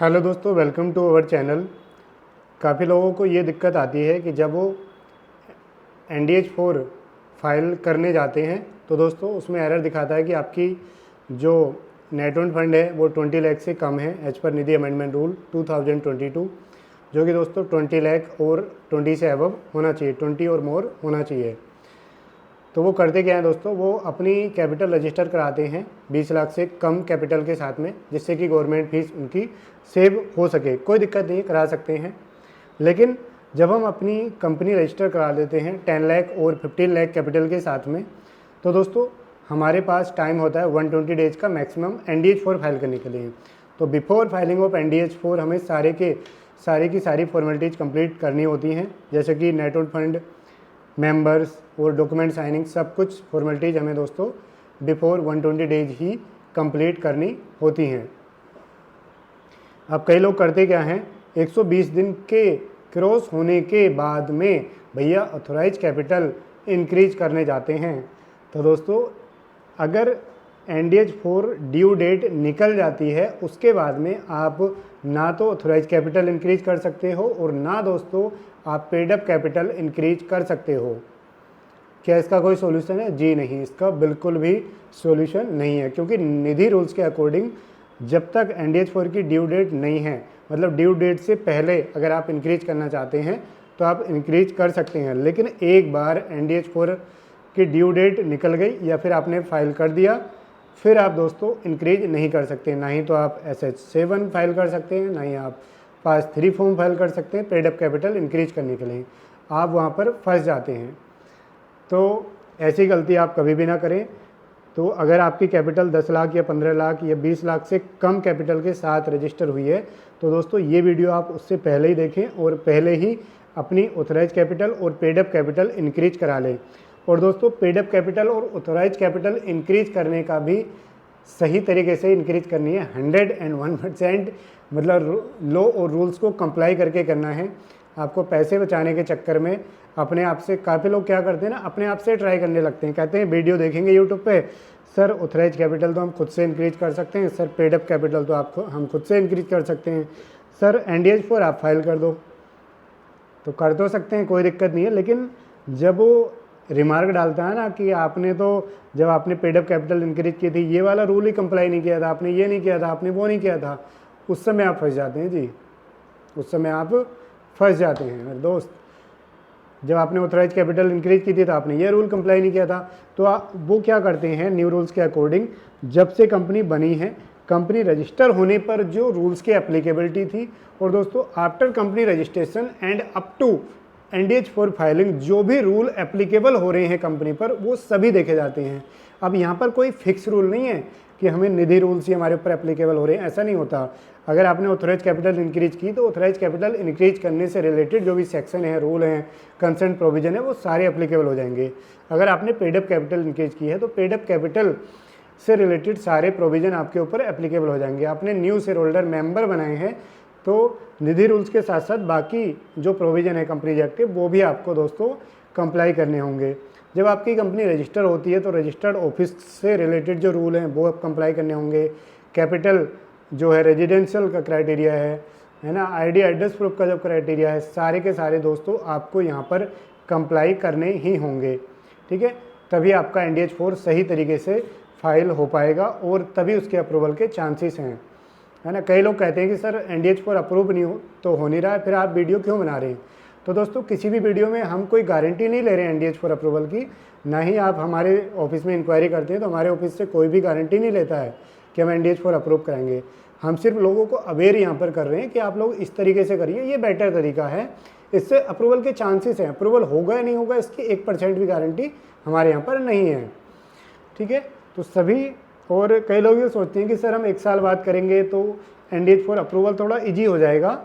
Hello दोस्तों, welcome to our channel. काफ़ी लोगों को ये दिक्कत आती है कि जब वो NDH4 फाइल करने जाते हैं तो दोस्तों उसमें एरर दिखाता है कि आपकी जो नेट ओन फंड है वो 20 लाख से कम है एज पर निधि अमेंडमेंट रूल 2022, जो कि दोस्तों 20 लाख और 20 से अबव होना चाहिए, 20 और मोर होना चाहिए। तो वो करते क्या है दोस्तों, वो अपनी कैपिटल रजिस्टर कराते हैं 20 लाख से कम कैपिटल के साथ में, जिससे कि गवर्नमेंट फीस उनकी सेव हो सके। कोई दिक्कत नहीं, करा सकते हैं। लेकिन जब हम अपनी कंपनी रजिस्टर करा देते हैं 10 लाख और 15 लाख कैपिटल के साथ में, तो दोस्तों हमारे पास टाइम होता है 120 डेज का मैक्सिमम NDH4 फाइल करने के लिए। तो बिफोर फाइलिंग ऑफ NDH4 हमें सारी की सारी फॉर्मेलिटीज़ कंप्लीट करनी होती हैं, जैसे कि नेट ओन फंड, मेंबर्स और डॉक्यूमेंट साइनिंग, सब कुछ फॉर्मेलिटीज़ हमें दोस्तों बिफोर 120 डेज ही कंप्लीट करनी होती हैं। अब कई लोग करते क्या हैं, 120 दिन के क्रॉस होने के बाद में भैया ऑथोराइज कैपिटल इंक्रीज करने जाते हैं। तो दोस्तों अगर NDH4 ड्यू डेट निकल जाती है, उसके बाद में आप ना तो ऑथोराइज कैपिटल इंक्रीज कर सकते हो और ना दोस्तों आप पेड अप कैपिटल इंक्रीज कर सकते हो। क्या इसका कोई सॉल्यूशन है? जी नहीं, इसका बिल्कुल भी सॉल्यूशन नहीं है, क्योंकि निधि रूल्स के अकॉर्डिंग जब तक NDH4 की ड्यू डेट नहीं है, मतलब ड्यू डेट से पहले अगर आप इंक्रीज करना चाहते हैं तो आप इंक्रीज कर सकते हैं। लेकिन एक बार NDH4 की ड्यू डेट निकल गई या फिर आपने फाइल कर दिया, फिर आप दोस्तों इंक्रीज नहीं कर सकते। ना ही तो आप SH7 फाइल कर सकते हैं, ना ही आप पास 3 फॉर्म फाइल कर सकते हैं पेड अप कैपिटल इंक्रीज करने के लिए। आप वहाँ पर फंस जाते हैं। तो ऐसी गलती आप कभी भी ना करें। तो अगर आपकी कैपिटल 10 लाख या 15 लाख या 20 लाख से कम कैपिटल के साथ रजिस्टर हुई है, तो दोस्तों ये वीडियो आप उससे पहले ही देखें और पहले ही अपनी ऑथराइज कैपिटल और पेड अप कैपिटल इंक्रीज करा लें। और दोस्तों पेड अप कैपिटल और ऑथराइज कैपिटल इंक्रीज करने का भी सही तरीके से इंक्रीज करनी है, 101%, मतलब लॉ और रूल्स को कंप्लाई करके करना है। आपको पैसे बचाने के चक्कर में अपने आप से, काफ़ी लोग क्या करते हैं ना, अपने आप से ट्राई करने लगते हैं। कहते हैं वीडियो देखेंगे यूट्यूब पे, सर ऑथराइज कैपिटल तो हम खुद से इंक्रीज कर सकते हैं, सर पेड अप कैपिटल तो आपको हम खुद से इंक्रीज कर सकते हैं, सर NDH4 आप फाइल कर दो। तो कर तो सकते हैं, कोई दिक्कत नहीं है। लेकिन जब वो रिमार्क डालता है ना कि आपने तो जब आपने पेड अप कैपिटल इंक्रीज की थी ये वाला रूल ही कंप्लाई नहीं किया था, आपने ये नहीं किया था, आपने वो नहीं किया था, उस समय आप फंस जाते हैं जी, उस समय आप फंस जाते हैं मेरे दोस्त। जब आपने ऑथराइज कैपिटल इंक्रीज की थी तो आपने ये रूल कंप्लाई नहीं किया था। तो वो क्या करते हैं, न्यू रूल्स के अकॉर्डिंग जब से कंपनी बनी है, कंपनी रजिस्टर होने पर जो रूल्स की एप्लीकेबिलिटी थी, और दोस्तों after company registration and up to NDH4 filing जो भी रूल एप्लीकेबल हो रहे हैं कंपनी पर, वो सभी देखे जाते हैं। अब यहाँ पर कोई फिक्स रूल नहीं है कि हमें निधि रूल्स ही हमारे ऊपर एप्लीकेबल हो रहे हैं, ऐसा नहीं होता। अगर आपने ऑथराइज कैपिटल इंक्रीज की तो ऑथराइज कैपिटल इंक्रीज करने से रिलेटेड जो भी सेक्शन है, रूल हैं, कंसेंट प्रोविजन है, वो सारे एप्लीकेबल हो जाएंगे। अगर आपने पेड अप कैपिटल इंक्रीज की है तो पेड अप कैपिटल से रिलेटेड सारे प्रोविजन आपके ऊपर एप्लीकेबल हो जाएंगे। आपने न्यू शेयर होल्डर मेंबर बनाए हैं तो निधि रूल्स के साथ साथ बाकी जो प्रोविज़न है कंपनी एक्ट के, वो भी आपको दोस्तों कंप्लाई करने होंगे। जब आपकी कंपनी रजिस्टर होती है तो रजिस्टर्ड ऑफिस से रिलेटेड जो रूल हैं वो आप कंप्लाई करने होंगे। कैपिटल जो है, रेजिडेंशियल का क्राइटेरिया है ना, ID एड्रेस प्रूफ का जो क्राइटेरिया है, सारे के सारे दोस्तों आपको यहाँ पर कंप्लाई करने ही होंगे। ठीक है, तभी आपका NDH4 सही तरीके से फाइल हो पाएगा और तभी उसके अप्रूवल के चांसेस हैं, है ना। कई लोग कहते हैं कि सर NDH4 अप्रूव नहीं हो नहीं रहा है, फिर आप वीडियो क्यों बना रहे हैं? तो दोस्तों किसी भी वीडियो में हम कोई गारंटी नहीं ले रहे हैं NDH4 अप्रूवल की, ना ही आप हमारे ऑफिस में इंक्वायरी करते हैं तो हमारे ऑफिस से कोई भी गारंटी नहीं लेता है कि हम NDH4 अप्रूव कराएंगे। हम सिर्फ लोगों को अवेयर यहाँ पर कर रहे हैं कि आप लोग इस तरीके से करिए, ये बेटर तरीका है, इससे अप्रूवल के चांसेस हैं। अप्रूवल होगा या नहीं होगा इसकी 1% भी गारंटी हमारे यहाँ पर नहीं है। ठीक है, तो सभी, और कई लोग ये सोचते हैं कि सर हम 1 साल बाद करेंगे तो NDH4 अप्रूवल थोड़ा इजी हो जाएगा।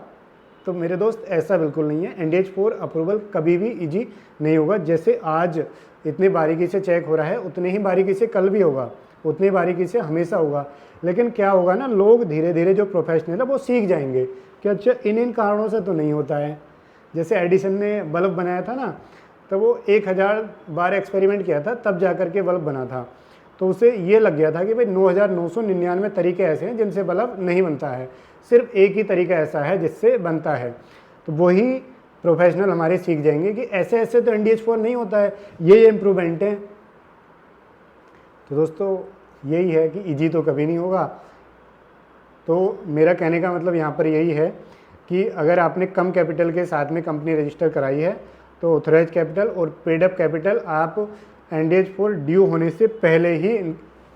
तो मेरे दोस्त ऐसा बिल्कुल नहीं है, NDH4 अप्रूवल कभी भी इजी नहीं होगा। जैसे आज इतनी बारीकी से चेक हो रहा है, उतनी ही बारीकी से कल भी होगा, उतनी बारीकी से हमेशा होगा। लेकिन क्या होगा ना, लोग धीरे धीरे जो प्रोफेशनल है वो सीख जाएंगे कि अच्छा इन कारणों से तो नहीं होता है। जैसे एडिसन ने बल्ब बनाया था ना, तो वो 1000 बार एक्सपेरिमेंट किया था तब जा कर के बल्ब बना था। तो उसे ये लग गया था कि भाई 9,999 तरीके ऐसे हैं जिनसे बल्ब नहीं बनता है, सिर्फ एक ही तरीका ऐसा है जिससे बनता है। तो वही प्रोफेशनल हमारे सीख जाएंगे कि ऐसे ऐसे तो NdH4 नहीं होता है, ये इम्प्रूवमेंट हैं। तो दोस्तों यही है कि ईजी तो कभी नहीं होगा। तो मेरा कहने का मतलब यहाँ पर यही है कि अगर आपने कम कैपिटल के साथ में कंपनी रजिस्टर कराई है तो ऑथराइज कैपिटल और पेड अप कैपिटल आप NdH4 ड्यू होने से पहले ही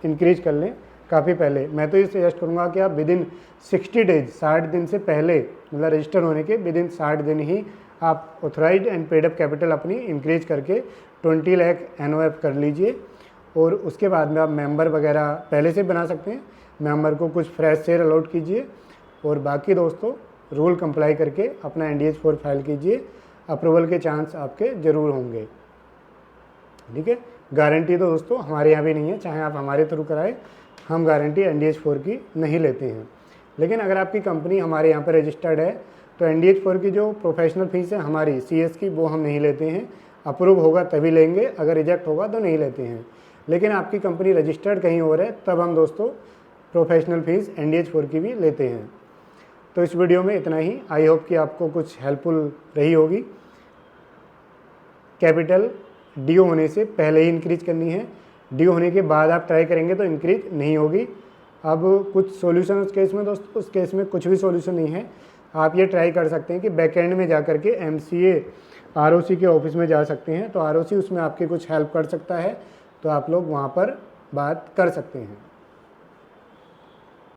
इंक्रीज कर लें, काफ़ी पहले। मैं तो ये सजेस्ट करूँगा कि आप विदिन 60 डेज, 60 दिन से पहले, मतलब रजिस्टर होने के विदिन 60 दिन ही आप authorise and paid up capital अपनी इंक्रीज करके 20 लाख NOF कर लीजिए। और उसके बाद में आप मेंबर वगैरह पहले से बना सकते हैं, मेंबर को कुछ फ्रेश शेयर अलॉट कीजिए और बाकी दोस्तों रूल कंप्लाई करके अपना NdH4 फाइल कीजिए, अप्रूवल के चांस आपके ज़रूर होंगे। ठीक है, गारंटी तो दोस्तों हमारे यहाँ भी नहीं है, चाहे आप हमारे थ्रू कराएं, हम गारंटी NdH4 की नहीं लेते हैं। लेकिन अगर आपकी कंपनी हमारे यहाँ पर रजिस्टर्ड है तो NdH4 की जो प्रोफेशनल फीस है हमारी CS की, वो हम नहीं लेते हैं। अप्रूव होगा तभी लेंगे, अगर रिजेक्ट होगा तो नहीं लेते हैं। लेकिन आपकी कंपनी रजिस्टर्ड कहीं और है तब हम दोस्तों प्रोफेशनल फीस NdH4 की भी लेते हैं। तो इस वीडियो में इतना ही। आई होप कि आपको कुछ हेल्पफुल रही होगी। कैपिटल ड्यू होने से पहले ही इंक्रीज करनी है, ड्यू होने के बाद आप ट्राई करेंगे तो इंक्रीज नहीं होगी। अब कुछ सॉल्यूशन उस केस में दोस्तों, उस केस में कुछ भी सॉल्यूशन नहीं है। आप ये ट्राई कर सकते हैं कि बैकएंड में जा करके MCA ROC के ऑफिस में जा सकते हैं, तो ROC उसमें आपकी कुछ हेल्प कर सकता है, तो आप लोग वहाँ पर बात कर सकते हैं।